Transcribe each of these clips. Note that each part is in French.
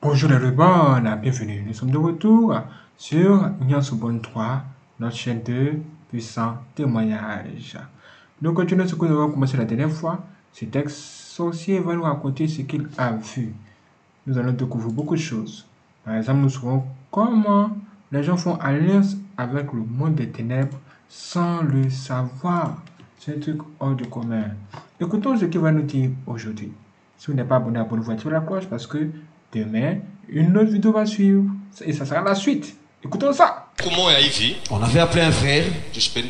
Bonjour les rebonds, bienvenue. Nous sommes de retour sur Nyansubon 3, notre chaîne de puissants témoignages. Nous continuons ce que nous avons commencé la dernière fois. Cet ex-sorcier va nous raconter ce qu'il a vu. Nous allons découvrir beaucoup de choses. Par exemple, nous saurons comment les gens font alliance avec le monde des ténèbres sans le savoir. C'est un truc hors du commun. Écoutons ce qu'il va nous dire aujourd'hui. Si vous n'êtes pas abonné, abonnez-vous, activez la cloche parce que demain, une autre vidéo va suivre et ça sera la suite. Écoutons ça. On avait appelé un frère. Je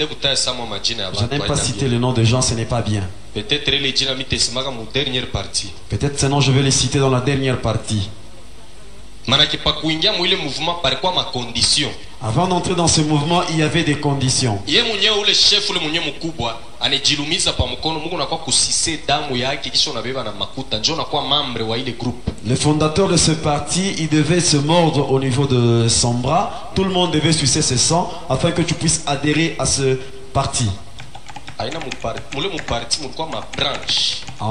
n'aime pas citer le nom de gens, ce n'est pas bien. Peut-être sinon je vais les citer dans la dernière partie. Avant d'entrer dans ce mouvement, il y avait des conditions. Le fondateur de ce parti, il devait se mordre au niveau de son bras. Tout le monde devait sucer ce sang afin que tu puisses adhérer à ce parti.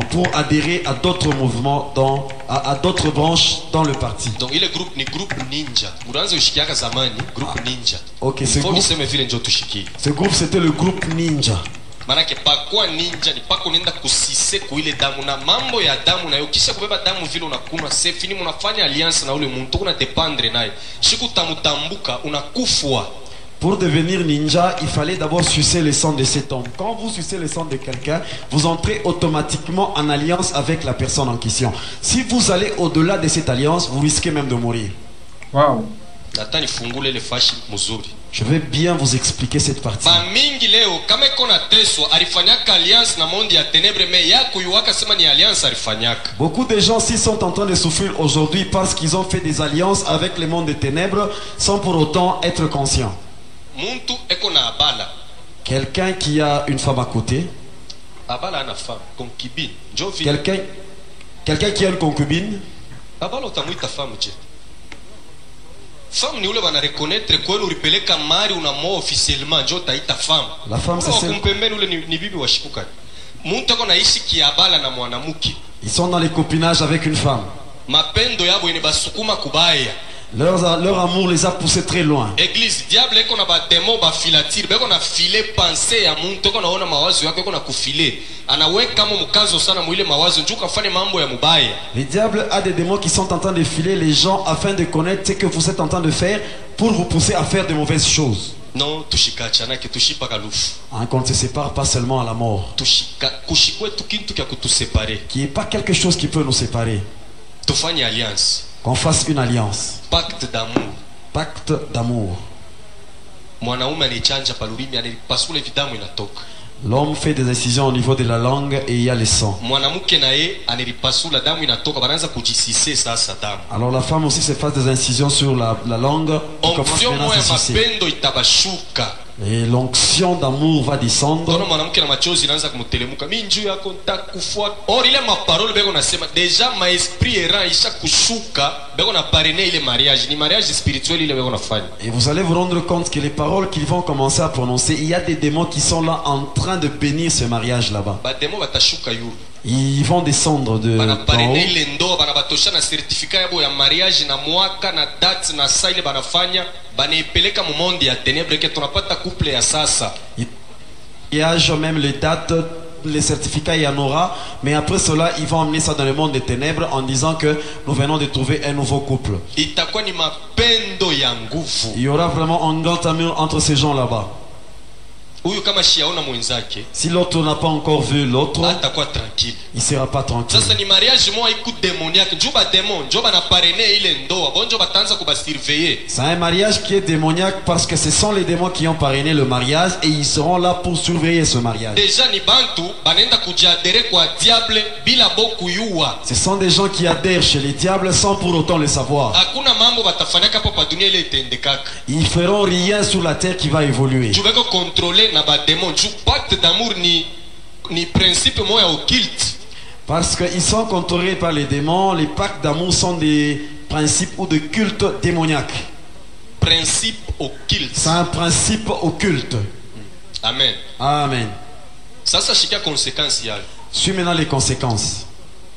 Pour adhérer à d'autres mouvements, à d'autres branches dans le parti. Donc il est groupe ninja. Ok, ce groupe c'était le groupe ninja. Manake pakua ninja ni pako nenda kusise kuile damu na mambo ya damu na kisha kubeba damu vile unakunwa safe ni mnafanya alliance na ule muntu kuna dependre naye shiku tamutambuka unakufwa. Pour devenir ninja, il fallait d'abord sucer le sang de cet homme. Quand vous sucez le sang de quelqu'un, vous entrez automatiquement en alliance avec la personne en question. Si vous allez au-delà de cette alliance, vous risquez même de mourir. Wow. Je vais bien vous expliquer cette partie. Beaucoup de gens s'y sont en train de souffrir aujourd'hui parce qu'ils ont fait des alliances avec le monde des ténèbres sans pour autant être conscients. Quelqu'un qui a une femme à côté. Quelqu'un qui a une concubine. Femme ni ule bana reconnaître kweli ulipeleka mari unamoa officiellement njo taita femme. La femme c'est celle kumpembeni ule ni bibi wa shikuka. Muntu ako naishi kiabala na mwanamke. Ils sont dans les copinages avec une femme. Mapendo yabo ni basukuma kubaya. Leur amour les a poussés très loin. Église diable eko na ba demo ba filature beko na filer pensée ya muntu eko naona mawazo yako eko na kufiler. Anaweka kama mkazo sana mwile mawazo njuka fanye mambo ya mubaya. Le diable a des démons qui sont en train de filer les gens afin de connaître ce que vous êtes en train de faire pour vous pousser à faire de mauvaises choses. Non, tushikachana ke tushipaka lufu. Qu'on ne se sépare pas seulement à la mort. Kushikwe tukintu kya kutuséparer. Qui est pas quelque chose qui peut nous séparer. Tufanye alliance. Qu'on fasse une alliance. Pacte d'amour. Pacte d'amour. L'homme fait des incisions au niveau de la langue et il y a le sang. Alors la femme aussi se fait des incisions sur la langue. Et l'onction d'amour va descendre. Et vous allez vous rendre compte que les paroles qu'ils vont commencer à prononcer, il y a des démons qui sont là en train de bénir ce mariage là-bas. Ils vont descendre de haut. Il y a même les dates, les certificats, il y en aura. Mais après cela, ils vont emmener ça dans le monde des ténèbres en disant que nous venons de trouver un nouveau couple. Il y aura vraiment un grand amour entre ces gens là-bas. Si l'autre n'a pas encore vu l'autre, il ne sera pas tranquille. C'est un mariage qui est démoniaque parce que ce sont les démons qui ont parrainé le mariage et ils seront là pour surveiller ce mariage. Ce sont des gens qui adhèrent chez les diables sans pour autant le savoir. Ils feront rien sur la terre qui va évoluer. Pacte d'amour ni principe moya occulte. Parce qu'ils sont contrôlés par les démons, les pactes d'amour sont des principes ou de culte démoniaque. Principe occulte. C'est un principe occulte. Amen. Amen. Ça, c'est la conséquence. Suis maintenant les conséquences.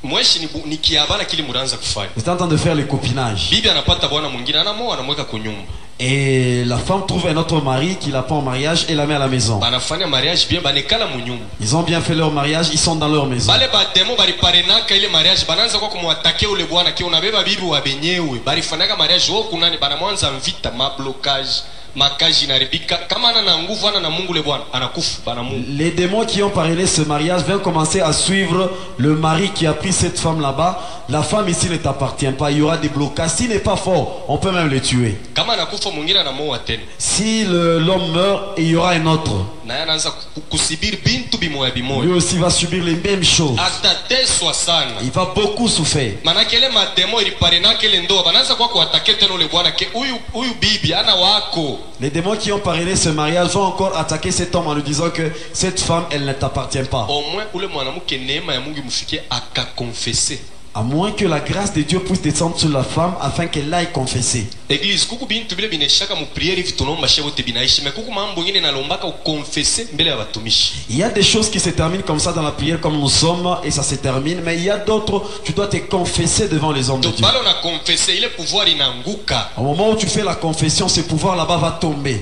mweshi ni kiabala kile muranza kufanya. Vous êtes en train de faire le copinage. Bibi anapata bwana mwingine anamoa anamweka kunyumba. Et la femme trouve un autre mari qui la prend en mariage et la met à la maison. Banafanya mariage bien banekala munyumba. Ils ont bien fait leur mariage, ils sont dans leur maison. Bale ba demo bali parenaka ile mariage bananza kwa kumwatake ule bwana ki unabeba bibi wa benyewe. Bali fanaka mariage wao kunani banamwanza mvita mablocage. Makaji inaribika kama ana na nguvu ana na Mungu le bwana anakufa bana Mungu. Les démons qui ont parrainé ce mariage vont commencer à suivre le mari qui a pris cette femme là-bas. La femme ici ne t'appartient pas, il y aura des blocages. S'il n'est pas fort, on peut même le tuer. Kama anakufa mwingine anamoa tena. Si l'homme meurt, il y aura un autre. Na anaanza kusibiri bintu bimoya Lui bimoya. aussi va subir les mêmes choses. Atateswa sana. Il va beaucoup souffrir. Manake ile mademo iliparenaka ile ndoa banaanza kwa kuatake tena ule bwana ke huyu bibi ana wako. Les démons qui ont parrainé ce mariage vont encore attaquer cet homme en lui disant que cette femme, elle ne t'appartient pas. Au moins ule mwanamke neema ya Mungu imfikie akakonfese. À moins que la grâce de Dieu puisse descendre sur la femme afin qu'elle aille confesser. Église kuku bintu bile bineshaka mu prière hivi tunaomba shevo te binaishi me kuku mambo ngine nalombaka ukonfese mbele ya watumishi. Il y a des choses qui se terminent comme ça dans la prière comme nous sommes et ça se termine, mais il y a d'autres, tu dois te confesser devant les hommes de Dieu. Balo na confesse ile pouvoir inanguka. Au moment où tu fais la confession, ce pouvoir là-bas va tomber.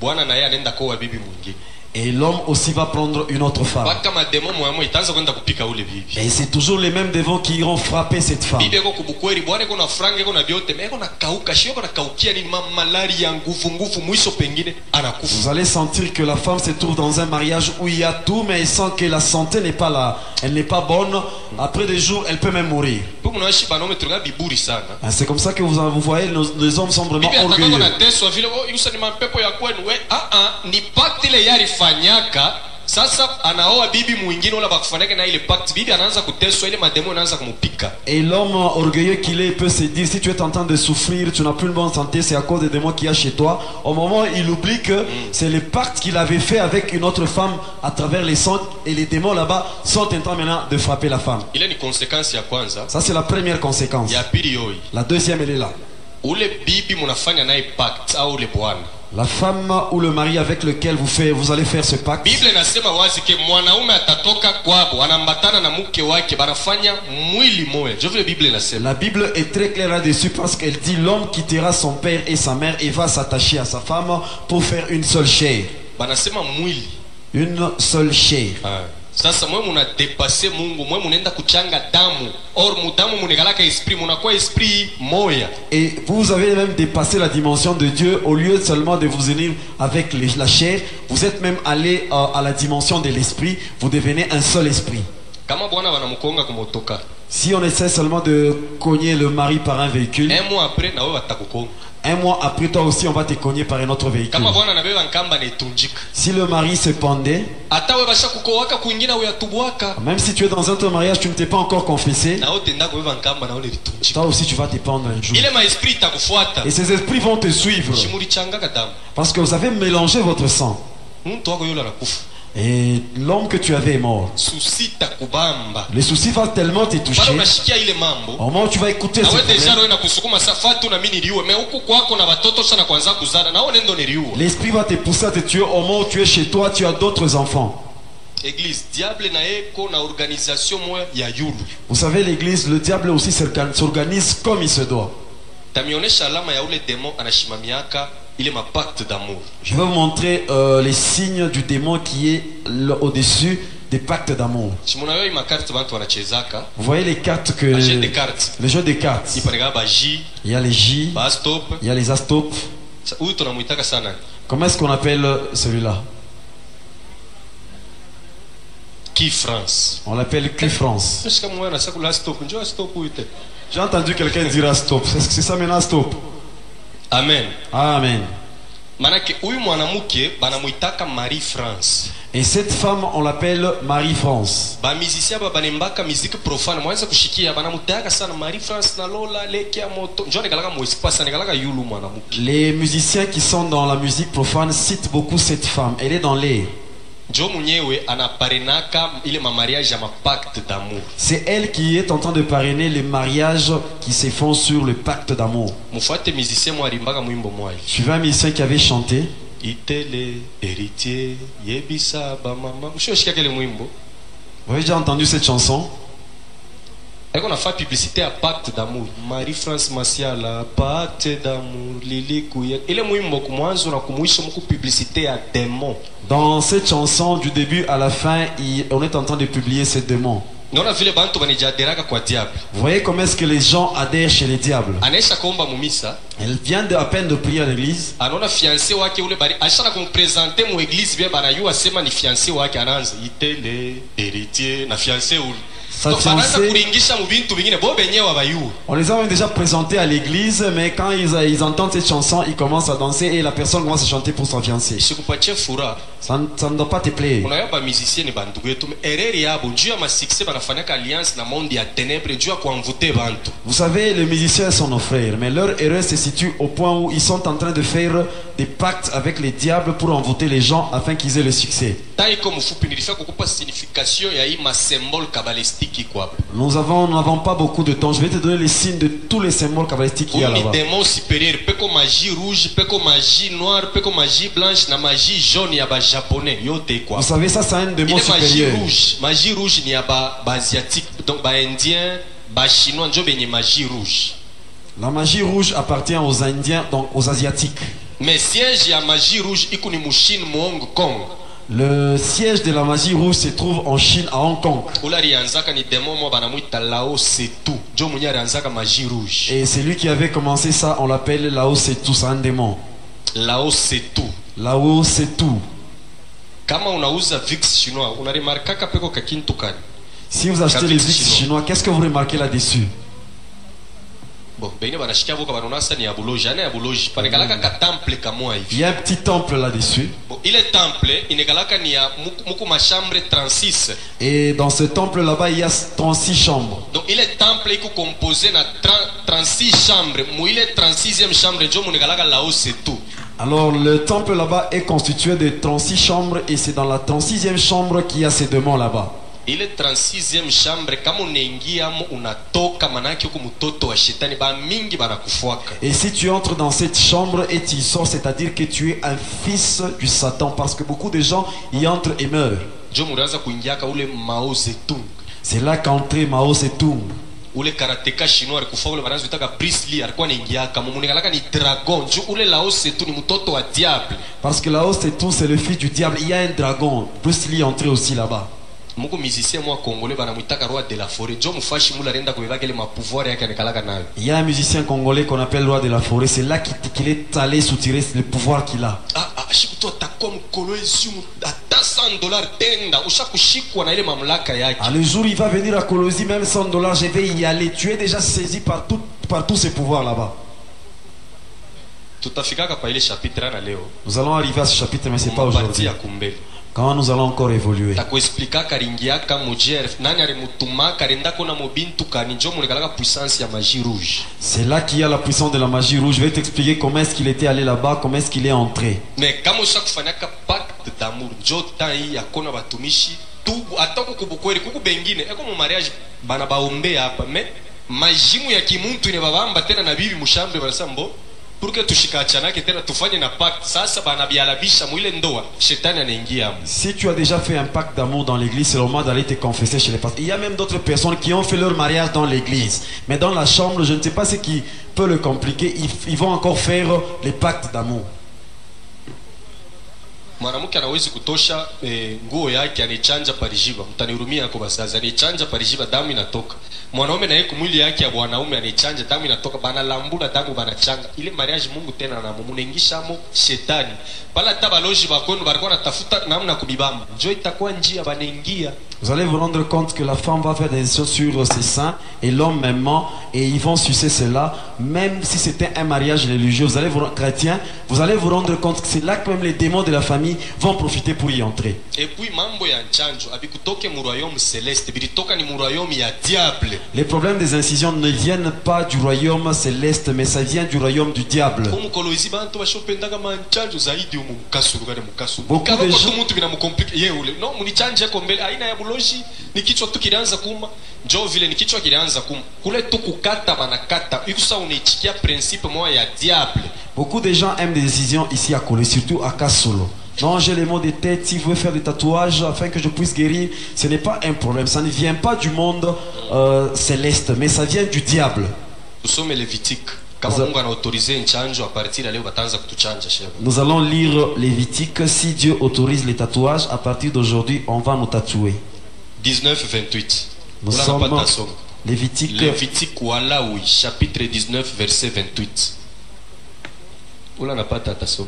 Bwana na yeye anaenda kwa bibi mwingine. Et l'homme aussi va prendre une autre femme. Baka mademo mwamo itaanza kwenda kupika ule bibi. Et c'est toujours les mêmes démons qui iront frapper cette femme. Bibi yako kubukweli bwana yako na franga yako na biote me yako na kauka shio yako na kaukia ni malaria nguvu mwisho pengine anakufa. Vous allez sentir que la femme se trouve dans un mariage où il y a tout, mais elle sent que la santé n'est pas là, elle n'est pas bonne. Après des jours, elle peut même mourir. C'est comme ça que vous voyez, les hommes sont vraiment orgueilleux. Sasa anaoa bibi mwingine wala bakufanyake na ile pacte bibi anaanza kuteswa ile mademo anaanza kumupika. Et l'homme orgueilleux qu'il est peut se dire si tu es en train de souffrir, tu n'as plus une bonne santé, c'est à cause des démons qu'il y a chez toi. Au moment il oublie que c'est le pacte qu'il avait fait avec une autre femme à travers les sangs et les démons là-bas sont en train maintenant de frapper la femme. Ile ni conséquence ya kwanza. Ça c'est la première conséquence. Ya pili yoi. La deuxième elle est là. Ule bibi munafanya naye pacte au ule bwana. La femme ou le mari avec lequel vous allez faire ce pacte. Bible inasema wazi ke mwanaume atatoka kwabo anambatana na mke wake banafanya mwili moja. Je veux Bible inasema. La Bible est très claire là-dessus parce qu'elle dit l'homme quittera son père et sa mère et va s'attacher à sa femme pour faire une seule chair. Banasema mwili. Une seule chair. Sasa mwe muna depasser Mungu, mwe munaenda kuchanga damu. Or mudamu munegalaka esprit, munakuwa esprit moya. Et vous avez même dépassé la dimension de Dieu. Au lieu seulement de vous unir avec la chair, vous êtes même allé à la dimension de l'esprit. Vous devenez un seul esprit. Kama bwana wanamukonga kumotoka. Si on essaie seulement de cogner le mari par un véhicule, un mois après na wewe watakukonga. Un mois après, toi aussi, on va te cogner par un autre véhicule. Si le mari se pendait, même si tu es dans un autre mariage, tu ne t'es pas encore confessé, toi aussi tu vas te pendre un jour. Et ces esprits vont te suivre parce que vous avez mélangé votre sang. Et l'homme que tu avais est mort. Les soucis vont tellement te toucher. Au moment où tu vas écouter l'esprit va te pousser à te tuer. Au moment où tu es chez toi, tu as d'autres enfants. Vous savez, l'église, le diable aussi s'organise comme il se doit. Je vais vous montrer les signes du démon qui est au-dessus des pactes d'amour. Vous voyez les cartes que... Les jeux de cartes. Il y a les J, il y a les Astopes. Comment est-ce qu'on appelle celui-là? Qui France? On l'appelle Qui France. J'ai entendu quelqu'un dire Astop. Est-ce que c'est ça maintenant Astop? Amen. Amen. Et cette femme, on l'appelle Marie France. Les musiciens qui sont dans la musique profane citent beaucoup cette femme. Elle est dans l'air. C'est elle qui est en train de parrainer les mariages qui se font sur le pacte d'amour. Suivez un musicien qui avait chanté. Vous avez déjà entendu cette chanson? eko nafaa publicité ya pacte d'amour. Marie-France Masiala, pacte d'amour, Lili Kouye. Ile mwimbo kumwanzo na kumwisho muku publicité ya démon. Dans cette chanson, du début à la fin, on est en train de publier ces démons. Naona vile bantu banijaderaka kwa diable. Vous voyez comment est-ce que les gens adhèrent chez les diables. Anaisha kuomba mumisa. Elle vient à peine de prier à l'église. Anaona fiancé wake ule bari ashana kumpresenter mu église bien banayua sema ni fiancé wake anaanza itele héritier na fiancé ule. Sa fiancée, on les a même déjà présentés à l'église, mais quand ils entendent cette chanson, ils commencent à danser et la personne commence à chanter pour son fiancé. Ça ne doit pas te plaire. Vous savez, les musiciens sont nos frères, mais leur erreur se situe au point où ils sont en train de faire des pactes avec les diables pour envoûter les gens afin qu'ils aient le succès. Nous n'avons pas beaucoup de temps. Je vais te donner les signes de tous les symboles kabbalistiques qu'il y a là-bas. Démon supérieur, peko magie rouge, peko magie noire, peko magie blanche, na magie jaune ya ba japonais. Yote quoi. Vous savez ça, c'est un démon supérieur. Magie rouge ni ya ba asiatique, donc ba indien, ba chinois, njo benye magie rouge. La magie rouge appartient aux Indiens, donc aux Asiatiques. Mais siège ya magie rouge ikuni mu Chine mu Hong Kong. Le siège de la magie rouge se trouve en Chine, à Hong Kong. Et c'est lui qui avait commencé ça, on l'appelle Lao Tzu, c'est un démon. Lao Tzu. Lao Tzu. Si vous achetez les VIX chinois, qu'est-ce que vous remarquez là-dessus? Bon, il y a un petit temple là-dessus. Il est temple, il y a chambre 36. Et dans ce temple là-bas, il y a 36 chambres. Donc il est temple qui est composé de 36 chambres. Il est 36e chambre, alors le temple là-bas est constitué de 36 chambres et c'est dans la 36e chambre qu'il y a ces démons là-bas. Il est 36e chambre, kama unaingia unatoka manake huko mtoto wa shetani ba mingi banakufuaka. Et si tu entres dans cette chambre et tu sors, c'est-à-dire que tu es un fils du Satan, parce que beaucoup de gens y entrent et meurent. C'est là qu'entre Mao Zedong. Ule karateka chinois alikufa ule banazo vitaka Bruce Lee alikuwa anaingia kama munigalaka ni dragon juu ule Lao Tzu ni mtoto wa diable. Parce que Lao Tzu c'est le fils du diable, il y a un dragon. Bruce Lee est entré aussi là-bas. Moko musicien moi congolais banamuitaka roi de la forêt. Jo mufashi mula renda kubeba kile mapouvoir yake anakalaka nayo. Il y a un musicien congolais qu'on appelle roi de la forêt, c'est là qu'il est allé soutirer le pouvoir qu'il a. Shikuto atakuwa mkolo ezimu ata $100 tenda ushakushikwa na ile mamlaka yake. Le jour il va venir à Colosie, même $100 je vais y aller. Tu es déjà saisi par tous ces pouvoirs là-bas. Tutafikaka pa ile chapitre na leo. Nous allons arriver à ce chapitre mais c'est pas aujourd'hui. Quand nous allons encore évoluer. C'est là qu'il y a la puissance de la magie rouge. Je vais t'expliquer comment est-ce qu'il était allé là-bas, comment est-ce qu'il est entré. Mais comme chaque fois pacte d'amour, mariage bana baombe hapa mais majimu ya kimuntu ne babamba tena na bibi mushambe barasambo pour que tushikachanake tena tufanye na pacte sasa bana bialabisha mwile ndoa shetani anaingia. Si tu as déjà fait un pacte d'amour dans l'église, c'est le moment d'aller te confesser chez les pasteurs. Il y a même d'autres personnes qui ont fait leur mariage dans l'église, mais dans la chambre, je ne sais pas ce qui peut le compliquer, ils vont encore faire les pactes d'amour. Mwanamke anawezi kutosha nguo yake anichanja parijiba, mtanihurumia yako basaza, anichanja parijiba damu inatoka. Mwanaume na yeye mwili yake ya bwanaume anichanja damu inatoka, bana lambula damu bana changa. Ile mariage Mungu tena na mumunengisha mo shetani. Pala tabaloji bakwenu barikuwa natafuta namna kubibamba. Njoo itakuwa njia banaingia. Vous allez vous rendre compte que la femme va faire des choses sur ses seins et l'homme même, et ils vont sucer cela, même si c'était un mariage religieux. Vous allez chrétien, vous allez vous rendre compte que c'est là que même les démons de la famille vont profiter pour y entrer. Et puis mambo ya nchanjo abikutoke mu royaume céleste, bilitoka ni mu royaume ya diable. Les problèmes des incisions ne viennent pas du royaume céleste, mais ça vient du royaume du diable. Beaucoup de gens ni kichwa tu kilianza kuma njoo vile ni kichwa kilianza kuma kule tu kukata banakata ikusa unaichikia principe moja ya diable. Beaucoup de gens aiment des décisions ici à Kolo, surtout à Kasolo. Non, j'ai les maux de tête. Si vous voulez faire des tatouages afin que je puisse guérir, ce n'est pas un problème. Ça ne vient pas du monde céleste, mais ça vient du diable. Tusome Levitique. Kama Mungu anaautorize nchanjo a partir ya leo bataanza kutuchanja shehe. Nous allons lire Lévitique. Si Dieu autorise les tatouages, à partir d'aujourd'hui, on va nous tatouer. 19-28. Nous sommes Lévitique. Lévitique Walawi, chapitre 19, verset 28. Oula n'a pas tatassom.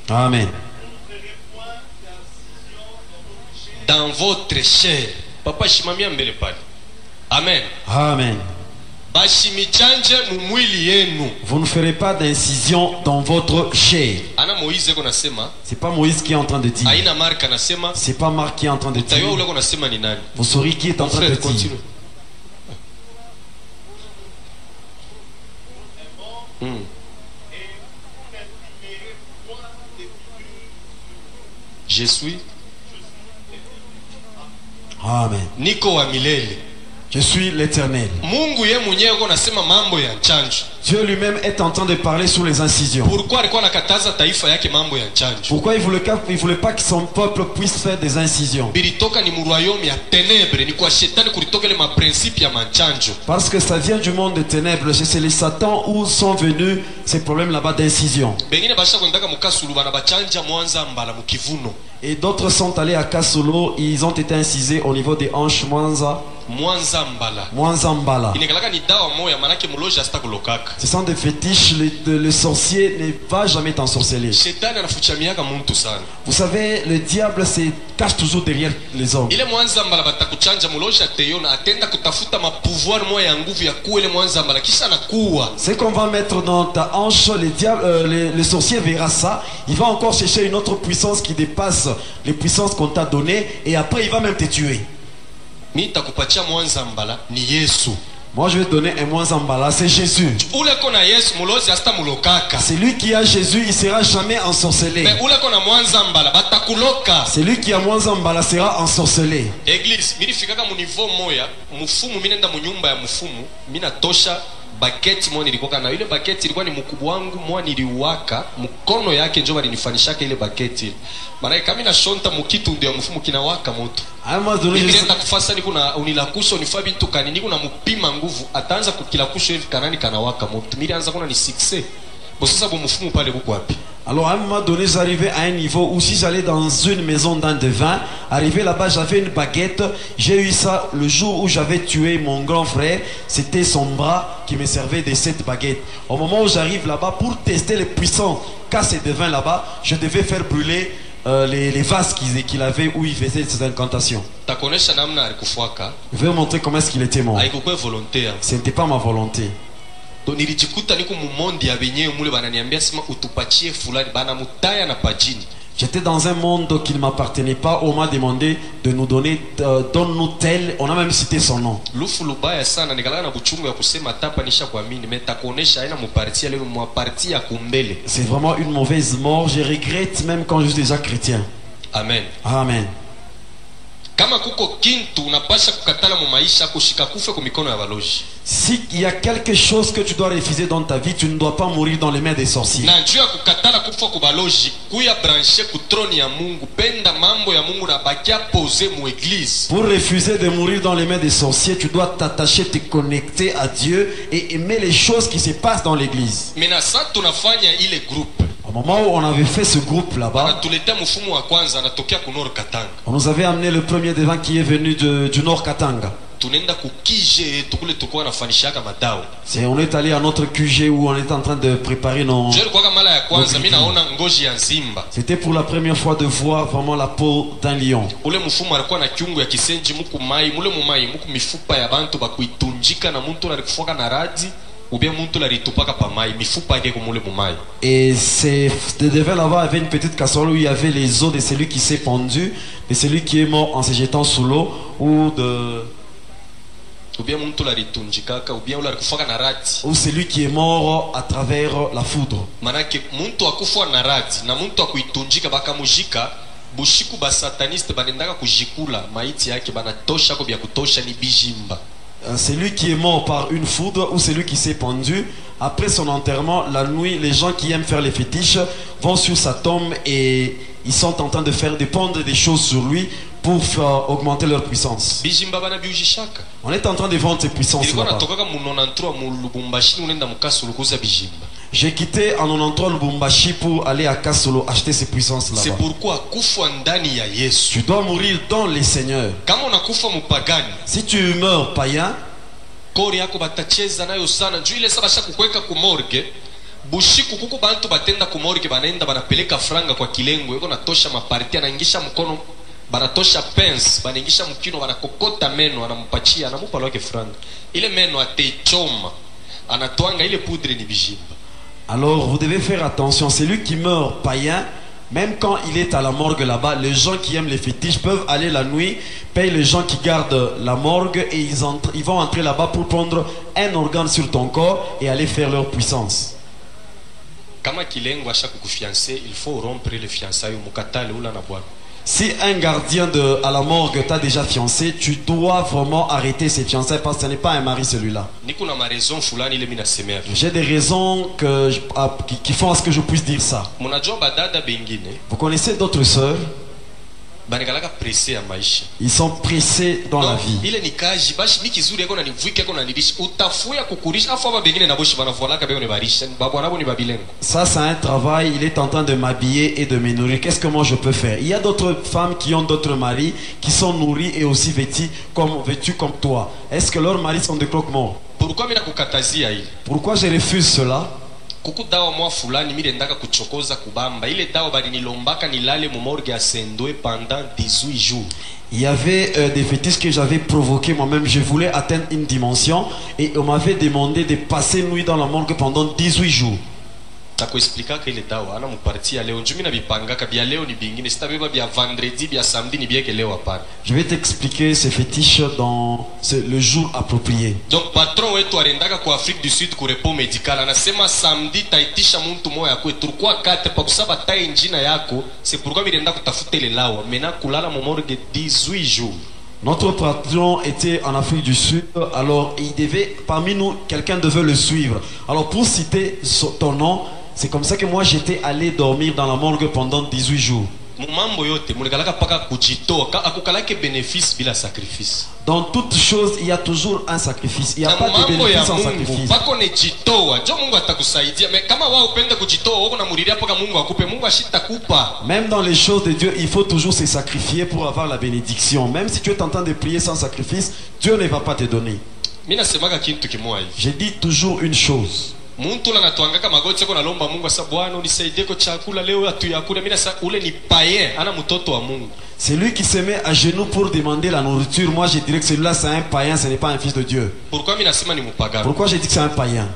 Amen. Dans votre chair. Papa shimamia mbele pale. Amen. Amen. Bashimichanje mumwili yenu. Vous ne ferez pas d'incision dans votre chair. Ana Moïse ko nasema. C'est pas Moïse qui est en train de dire. Aina Mark anasema. C'est pas Marc qui est en train de dire. Tayo ule ko nasema ni nani? Vous saurez qui est en train de dire. Je suis. Amen. Niko wa milele. Je suis l'Éternel. Mungu ye mwenyewe ko nasema mambo ya nchanjo. Dieu lui-même est en train de parler sur les incisions. Pourquoi alikuwa anakataza taifa yake mambo ya nchanjo? Pourquoi il voulait pas que son peuple puisse faire des incisions? Bilitoka ni mu royaume ya ténèbres, ni kwa shetani kulitoka ile maprincipe ya manchanjo. Parce que ça vient du monde des ténèbres. C'est les satans où sont venus ces problèmes là-bas d'incision. Bengine basha kwendaka mukasulu bana bachanja mwanza mbala mukivuno. Et d'autres sont allés à Kasolo, ils ont été incisés au niveau des hanches Mwanza. Mwanzambala. Ce sont des fétiches, le sorcier ne va jamais t'ensorceler. Vous savez, le diable se cache toujours derrière les hommes. Ce qu'on va mettre dans ta hanche, le sorcier verra ça, il va encore chercher une autre puissance qui dépasse les puissances qu'on t'a données et après il va même te tuer. Moi je vais te donner un Mwanzambala, c'est Jésus. C'est lui qui a Jésus, il sera jamais ensorcelé. C'est lui qui a Mwanzambala sera ensorcelé. Église, mirifika mu niveau moya, mufumu minenda mu nyumba ya mufumu, mina tosha baketi mwa nilikuwa na ile baketi ilikuwa ni mkubwa wangu mwa niliwaka mkono yake njoo alinifanishaka ile baketi. Maana kama na shonta mukitu ndio ya mfumu kinawaka moto. Nilienda kufasa niko na unilakusha unifa bintu kanini niko na mpima nguvu ataanza kukilakusha hivi kanani kanawaka moto. Nilianza kuna ni 6. Bon sasa bo mfumu pale buko wapi? Alors à un moment donné, j'arrivais à un niveau où si j'allais dans une maison d'un de vin, arrivé là-bas, j'avais une baguette. J'ai eu ça le jour où j'avais tué mon grand frère. C'était son bras qui me servait de cette baguette. Au moment où j'arrive là-bas, pour tester les puissants casses de vin là-bas, je devais faire brûler les vases qu'il avait où il faisait ses incantations. Je vais vous montrer comment est-ce qu'il était mort. Ce n'était pas ma volonté. Donc nilijikuta niko mu monde ya benyewe mule bananiambia sema utupachie fulani bana mutaya na pajini. J'étais dans un monde qui ne m'appartenait pas. On m'a demandé de nous donner, donne-nous tel. On a même cité son nom. Lufu lubaya sana nikalala na buchungu ya kusema tapa nisha kuamini metakuonesha aina mupartia leo mupartia kumbele. C'est vraiment une mauvaise mort. Je regrette même quand je suis déjà chrétien. Amen. Amen. Kama kuko kintu unapasha kukatala mu maisha kushika kufe kwa mikono ya baloji. Si il y a quelque chose que tu dois refuser dans ta vie, tu ne dois pas mourir dans les mains des sorciers. Na njoo kukatala kufa kwa baloji, kuya brancher ku trône ya Mungu, penda mambo ya Mungu na bakia poser mu église. Pour refuser de mourir dans les mains des sorciers, tu dois t'attacher, te connecter à Dieu et aimer les choses qui se passent dans l'église. Mais na sasa tunafanya ile groupe. Au moment où on avait fait ce groupe là-bas, on nous avait amené le premier devant qui est venu du Nord Katanga. On est allé à notre QG où on était en train de préparer nos... C'était pour la première fois de voir vraiment la peau d'un lion. Et c'est de devant là-bas avait une petite casserole où il y avait les os de celui qui s'est pendu, de celui qui est mort en se jetant sous l'eau, ou celui qui est mort à travers la foudre. C'est lui qui est mort par une foudre ou c'est lui qui s'est pendu. Après son enterrement, la nuit, les gens qui aiment faire les fétiches vont sur sa tombe et ils sont en train de faire dépendre des choses sur lui pour faire augmenter leur puissance. bijimba bana biujishaka On est en train de vendre ces puissances ilikuwa là-bas. natokaka mu 93 mu Lubumbashi unenda mukasulu kuza bijimba. J'ai quitté en 93 Lubumbashi pour aller à Kasolo acheter ces puissances C'est là-bas. pourquoi kufa ndani ya Yesu. Tu dois mourir dans les seigneurs. Kama unakufa mupagani, Si tu meurs païen, kori yako batacheza nayo sana juu ile sabasha kukweka ku morgue bushiku kuku bantu batenda ku morgue banaenda banapeleka franga kwa kilengo yuko natosha maparti anaingisha mkono banatosha pence banaingisha mkino banakokota meno anampachia anamupa lwake franga ile meno atechoma anatwanga ile poudre ni bijimba. alors vous devez faire attention. Celui qui meurt païen, même quand il est à la morgue là-bas, les gens qui aiment les fétiches peuvent aller la nuit, payent les gens qui gardent la morgue et ils vont entrer là-bas pour prendre un organe sur ton corps et aller faire leur puissance. Kama kilengo asha kukufiancer, il faut rompre le fiançailles mukatale ula na bwana. Si un gardien à la morgue t'a déjà fiancé, tu dois vraiment arrêter ses fiançailles parce que ce n'est pas un mari celui-là. Niko na ma raison fulani ile mina semer. J'ai des raisons qui font à ce que je puisse dire ça. Munajua badada bengine Vous connaissez d'autres sœurs, banikalaka pressé ya maisha. ils sont pressés dans la vie. Ile ni kaji bashi mikizuri yako na nivwike yako na nidishi utafuya kukurisha afu aba bengine na boshi banavolaka bego ne barisha babwana bo ni babilengo. Ça, c'est un travail, il est en train de m'habiller et de me nourrir. Qu'est-ce que moi je peux faire? Il y a d'autres femmes qui ont d'autres maris, qui sont nourris et aussi vêtus comme toi. Est-ce que leurs maris sont des croque-morts? Pourquoi mina kukatazia ile? Pourquoi je refuse cela? Kuku dawa mwa fulani mile ndaka kuchokoza kubamba ile dawa bali nilombaka nilale mu morgue ya Sendwe pendant 18 jours. Il y avait des fétiches que j'avais provoqués moi-même. Je voulais atteindre une dimension et on m'avait demandé de passer une nuit dans la morgue pendant 18 jours. Takuexplikaka ile dawa ana muparti ya leo njumi na bipangaka bia leo ni bingine sitabeba bia vendredi bia samedi ni bieke leo hapana. Je vais t'expliquer ces fétiches dans le jour approprié. Donc patron wetu arendaka kwa Afrique du Sud ku repos medical anasema samedi taitisha muntu moya kwe turukwa 4 pa kusaba tai njina yako c'est pourquoi mirenda kutafuta ile lawa mena kulala mu morgue 18 jours. Notre patron était en Afrique du Sud, alors il devait, parmi nous, quelqu'un devait le suivre. Alors pour citer ton nom, c'est comme ça que moi j'étais allé dormir dans la morgue pendant 18 jours. Mambo yote mulikalaka paka kujitoa akukalake bénéfice bila sacrifice. Dans toute chose, il y a toujours un sacrifice. Il n'y a pas de bénéfice sans sacrifice. Pako ne jitoa, jo Mungu atakusaidia. Mais kama wewe upende kujitoa, wako na muriria paka Mungu akupe, Mungu ashitakupa. Même dans les choses de Dieu, il faut toujours se sacrifier pour avoir la bénédiction. Même si tu es en train de prier sans sacrifice, Dieu ne va pas te donner. Mina semaka kintu kimoja hivi. Je dis toujours une chose. Muntu la natwangaka magoti yako nalomba Mungu asa Bwana unisaidie kwa chakula leo atuyakula. Mina sa ule ni païen, ana mtoto wa Mungu. C'est lui qui se met à genoux pour demander la nourriture. Moi, je dirais que celui-là, c'est un païen, ce n'est pas un fils de Dieu. Pourquoi mina sema ni mupagano? Pourquoi j'ai dit que c'est un païen?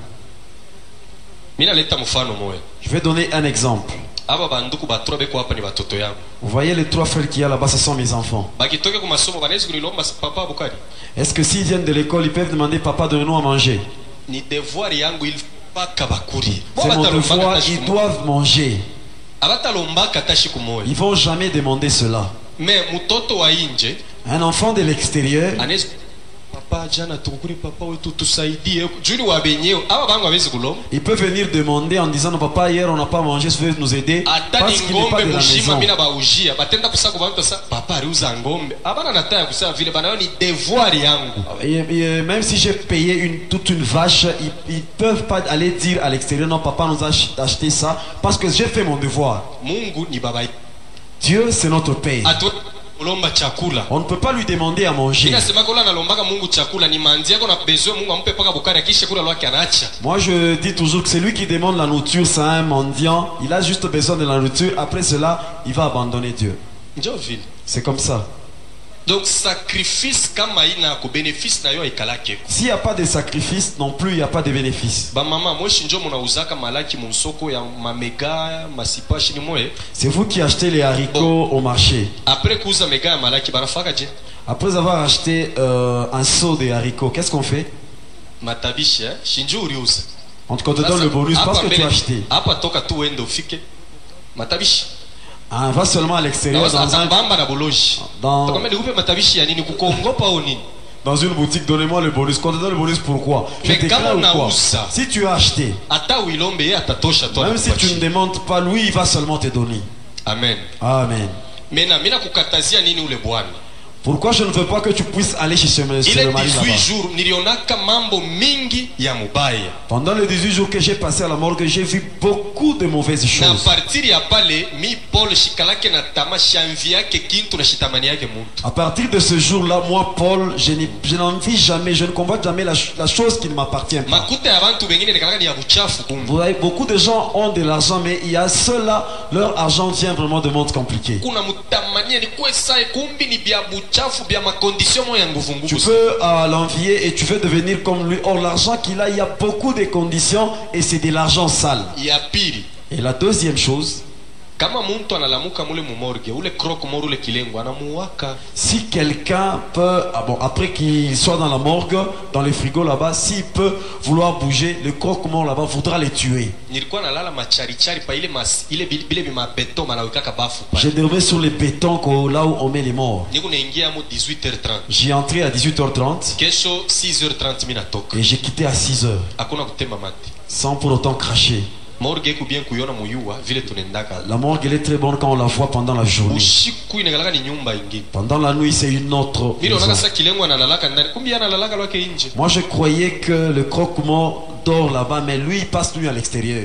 Mina leta mfano moja. Je vais donner un exemple. Aba banduku batura beko hapa ni batoto yangu. Vous voyez les trois frères qu'il y a là-bas, ce sont mes enfants. Bakitoke ku masomo banaweza kunilomba papa bukari. Est-ce que s'ils viennent de l'école, ils peuvent demander papa, donne-nous à manger? Ni devoir yangu il paka bakuri. C'est mon devoir, ils doivent manger. Abatalombaka tashi kumoja. Ils vont jamais demander cela. Mais mutoto wa nje Un enfant de l'extérieur, anaweza papa jana tukukuri papa wetu tusaidie juli wa benyeo aba bangu hawezi kulomba. il peut venir demander en disant non papa hier on n'a pas mangé, je veux nous aider parce qu'il n'est pas de la maison. Mina baujia batenda kusaka bantu sa papa aliuza ngombe abana nataya kusema vile banayo ni devoir yangu. Et même si j'ai payé toute une vache, ils peuvent pas aller dire à l'extérieur non papa nous a acheté ça parce que j'ai fait mon devoir. Mungu ni baba. Dieu c'est notre père. Ulomba chakula. On ne peut pas lui demander à manger. Moi je dis toujours que c'est lui qui demande la nourriture, c'est un mendiant. Il a juste besoin de la nourriture. Après cela, il va abandonner Dieu. C'est comme ça. Donc sacrifice kama ina ko bénéfice na yo ikalake. S'il n'y a pas de sacrifice non plus, il n'y a pas de bénéfice. Ba mama moi shinjo muna uzaka malaki mu soko ya mamega masipashi ni moye. C'est vous qui achetez les haricots au marché. Après kuuza mega ya malaki banafaka je. Après avoir acheté un seau de haricots, qu'est-ce qu'on fait? Matabishi shinjo uriuza. On te donne le bonus parce que tu as acheté. Hapa toka tu wende ufike. Matabishi. Ah, va seulement à l'extérieur dans un... dans une boutique, donnez-moi le bonus. Quand on te donne le bonus, pourquoi? Je Mais déclare comment ou quoi? on a ça? Si tu as acheté, Ata wilombe ye atatosha toi. même si tu ne demandes pas, lui, il va seulement te donner. Amen. Amen. Mena mina kukatazia nini ule bwana? Pourquoi je ne veux pas que tu puisses aller chez Ile le mari 18 là-bas? jours nilionaka mambo mingi ya mubaya. Pendant les 18 jours que j'ai passé à la morgue, j'ai vu beaucoup de mauvaises Na choses. partir ya pale mi Paul shikalake na tama shanvi yake kintu na shitamani yake muntu. À partir de ce jour-là, moi, Paul, je n'envie jamais, je ne convoite jamais la chose qui ne m'appartient pas. Makuta ya bantu bengine nikalaka ni ya buchafu kumbe. Vous voyez, beaucoup de gens ont de l'argent, mais il y a ceux-là, leur argent vient vraiment de monde compliqué. Kuna mutamania ni kwesa kumbi ni bia buchafu bia makondition mo ya nguvu Tu nguvu. peux l'envier et tu veux devenir comme lui. Or, l'argent qu'il a, il y a beaucoup de conditions et c'est de l'argent sale. Ya pili. Et la deuxième chose, Kama muntu analamuka mule mumorge ule krok moru ule kilengo anamuwaka. si quelqu'un peut, après qu'il soit dans la morgue, dans les frigos là-bas, s'il peut vouloir bouger, le croque-mort là-bas voudra les tuer. Nilikuwa nalala macharichari pa ile bile bima beton manawekaka bafu pa. J'ai dormi sur les bétons là où on met les morts. Niko naingia mo 18h30. J'ai entré à 18h30 Kesho 6h30 mina toka. et j'ai quitté à 6h, Hakuna kutema mate. sans pour autant cracher. Morgue iko bien kuyona muyua vile tunendaka. La morgue, elle est très bonne quand on la voit pendant la journée. Ushiku inagalaka ni nyumba ingine. Pendant la nuit, c'est une autre Mimi maison. naona sasa kilengo analalaka ndani. Kumbi analalaka lwake nje. Moi, je croyais que le croque-mort dort là-bas, mais lui, il passe nuit à l'extérieur.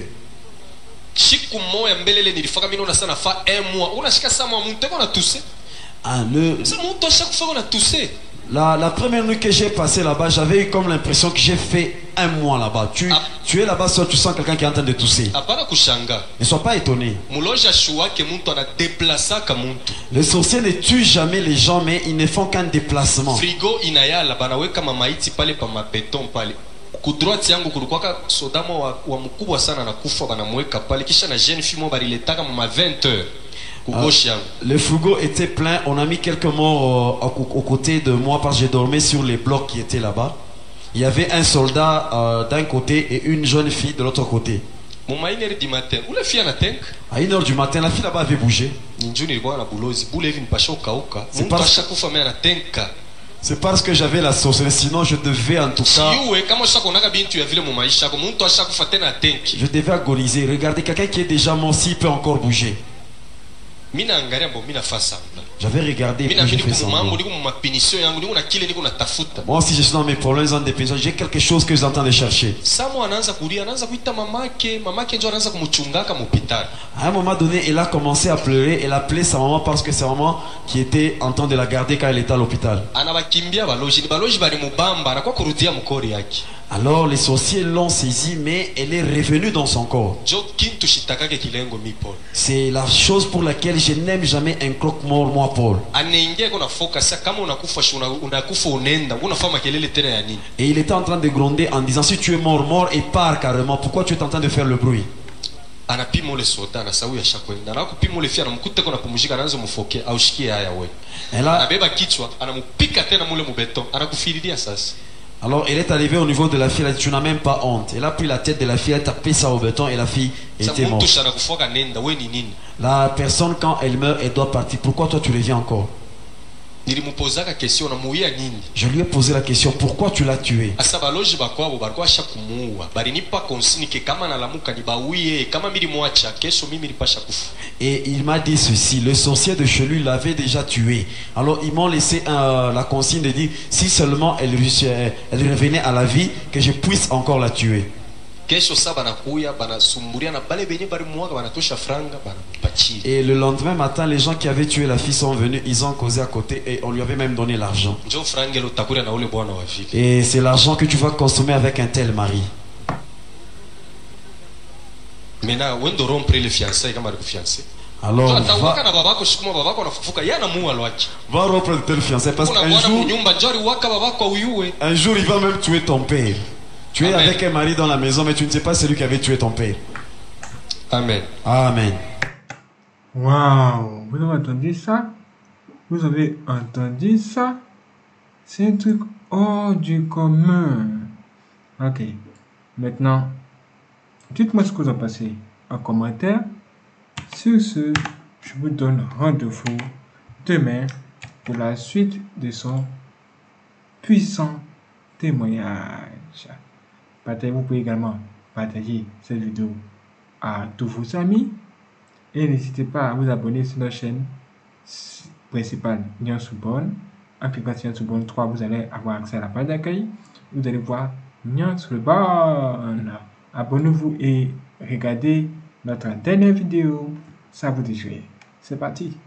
Siku moya mbelele nilifaka mimi naona sana fa 1 mois. Unashika saa mwa muntu eko na tuse. Ah, Sasa muntu ashaka kufa na tuse. la première nuit que j'ai passé là-bas, j'avais eu comme l'impression que j'ai fait un mois là-bas. Tu es là-bas seul, tu sens quelqu'un qui est en train de tousser. Hapana kushanga. Ne sois pas étonné. Muloja shuwa ke muntu ana déplaçaka muntu. Les sorciers ne tuent jamais les gens, mais ils ne font qu'un déplacement. Frigo inayala banaweka mamaiti pale pa mabeton pale. Kudroiti yangu kulikuwa sodamo wa mkubwa sana na kufa banamweka pale kisha na jeune fille mo baliletaka mama 20h. Le frigo était plein. On a mis quelques morts aux côtés de moi parce que j'ai dormi sur les blocs qui étaient là-bas. Il y avait un soldat d'un côté et une jeune fille de l'autre côté. À 1h du matin, la fille là-bas avait bougé. C'est parce que j'avais la sorcellerie, sinon je devais en tout cas... Je devais agoniser. Regardez, quelqu'un qui est déjà mort, s'il peut encore bouger. J'avais regardé et puis j'ai fait semblant. Moi aussi je suis dans mes problèmes, dans des péchés. J'ai quelque chose que j'entends de chercher. À un moment donné, elle a commencé à pleurer. Elle a appelé sa maman parce que c'est sa maman qui était en train de la garder quand elle était à l'hôpital. Alors les sorciers l'ont saisie, mais elle est revenue dans son corps. C'est la chose pour laquelle je n'aime jamais un croque-mort, moi, Paul. Et il était en train de gronder en disant, si tu es mort, mort et pars carrément. Pourquoi tu es en train de faire le bruit? Alors elle est arrivée au niveau de la fille, elle a dit, tu n'as même pas honte. Elle a pris la tête de la fille, elle a tapé ça au béton et la fille était morte. La personne, quand elle meurt, elle doit partir. Pourquoi toi tu reviens encore? Je lui ai posé la question, pourquoi tu l'as tué? Et il m'a dit ceci, le sorcier de chez lui l'avait déjà tué. Alors ils m'ont laissé la consigne de dire, si seulement elle revenait à la vie, que je puisse encore la tuer. Et le lendemain matin, les gens qui avaient tué la fille sont venus, ils ont causé à côté et on lui avait même donné l'argent. Et c'est l'argent que tu vas consommer avec un tel mari. Alors, va rompre le tel fiancé parce qu'un jour, il va même tuer ton père. Tu es avec un mari dans la maison, mais tu ne sais pas celui qui avait tué ton père. Amen. Amen. Waouh, vous avez entendu ça? Vous avez entendu ça? C'est un truc hors du commun. Ok. Maintenant, dites-moi ce que vous en pensez en commentaire. Sur ce, je vous donne rendez-vous demain pour la suite de son puissant témoignage. Vous pouvez également partager cette vidéo à tous vos amis et n'hésitez pas à vous abonner sur notre chaîne principale Nyan Soubonne. En cliquant sur Nyan Soubonne 3, vous allez avoir accès à la page d'accueil. Vous allez voir Nyan Soubonne. Abonnez-vous et regardez notre dernière vidéo. Ça vous dit jouer. C'est parti.